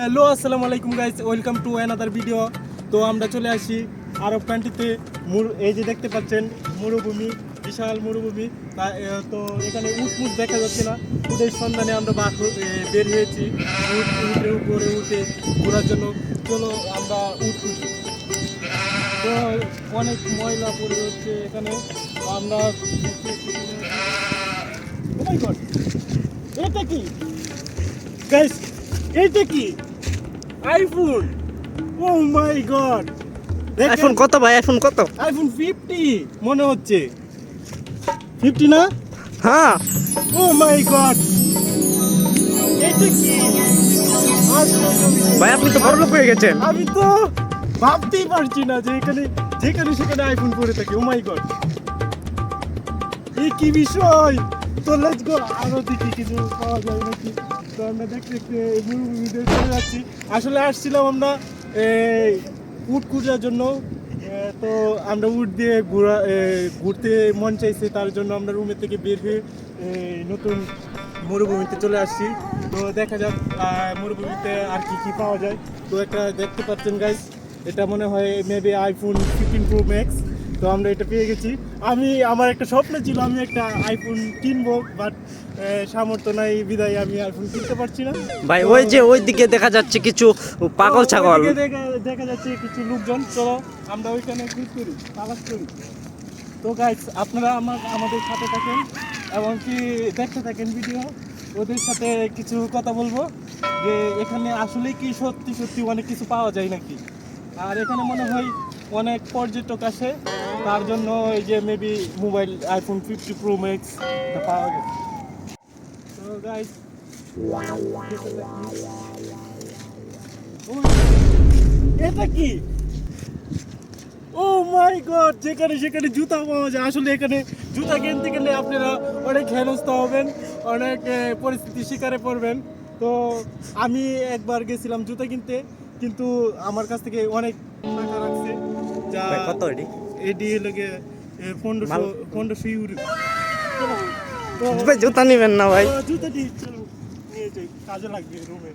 Hello আসসালামু আলাইকুম guys, welcome to another video. তো আমরা চলে আসি আরব কান্ট্রিতে। এই যে দেখতে পাচ্ছেন মরুভূমি, বিশাল মরুভূমি। তো এখানে উট দেখা যাচ্ছে না। উটের সন্ধানে আমরা বের হয়েছি উটের উপরে উঠে ঘোরার জন্য। চলো আমরা উট খুঁজি। তো অনেক ময়লা পড়ে হচ্ছে এখানে। আমরা ও মাই গড, এটা কি গাইস? এটা কি আইফোন? ও মাই গড, আইফোন কত ভাই? আইফোন কত? আইফোন 50 মনে হচ্ছে। 50 না? হ্যাঁ ও মাই গড, এটা কি? ভাই, আপনি তো বড় লোক হয়ে গেছেন। আমি তো ভাবতেই পারছি না যে এখানে যেখানে সেখানে আইফোন পড়ে থাকে। ও মাই গড, এই কি বিষয়! তো লেটস গো, আরো দেখি কিছু পাওয়া যায় নাকি। তো আমরা দেখতে দেখতে মরুভূমিতে চলে যাচ্ছি। আসলে আসছিলাম আমরা এই উট খোঁজার জন্য। তো আমরা উট দিয়ে ঘুরতে মন চাইছে, তার জন্য আমরা রুমের থেকে বের হয়ে নতুন মরুভূমিতে চলে আসছি। তো দেখা যাক মরুভূমিতে আর কি কি পাওয়া যায়। তো একটা দেখতে পাচ্ছেন গাইস, এটা মনে হয় মেবি আইফোন 15 প্রো ম্যাক্স। তো আমরা এটা পেয়ে গেছি। আমার একটা স্বপ্ন ছিল আমি একটা আইফোন কিনবো, বাট সামর্থ্য নাই বিদায় আমি আইফোন কিনতে পারছি না। ভাই ওই যে ওই দিকে দেখা যাচ্ছে কিছু পাগল ছাগল। ওইদিকে দেখা যাচ্ছে কিছু লোকজন। চলো আমরা ওইখানে ক্লিক করি, তালাশ করি। তো গাইস, আপনারা আমাদের সাথে থাকেন এবং কি দেখতে থাকেন ভিডিও। ওদের সাথে কিছু কথা বলবো যে এখানে আসলে কি সত্যি সত্যি অনেক কিছু পাওয়া যায় নাকি। আর এখানে মনে হয় অনেক পর্যটক আসে, তার জন্য এই যে maybe mobile iPhone 50 pro max পাওয়া গেছে। তো গাইস, এটা কি? ও মাই গড, যেখানে সেখানে জুতা পাওয়া যায়। আসলে এখানে জুতা কিনতে গেলে আপনারা অনেক হেনস্থ হবেন, অনেক পরিস্থিতির শিকারে পড়বেন। তো আমি একবার গেছিলাম জুতা কিনতে, কিন্তু আমার কাছ থেকে অনেক টাকা রাখছে। যা ভাই কত এডি? এডি লাগে 1500 ইউরো। তো ভাই জুতা নিবেন না ভাই? জুতাটি চলো নিয়ে যাই, কাজে লাগবে রুমে।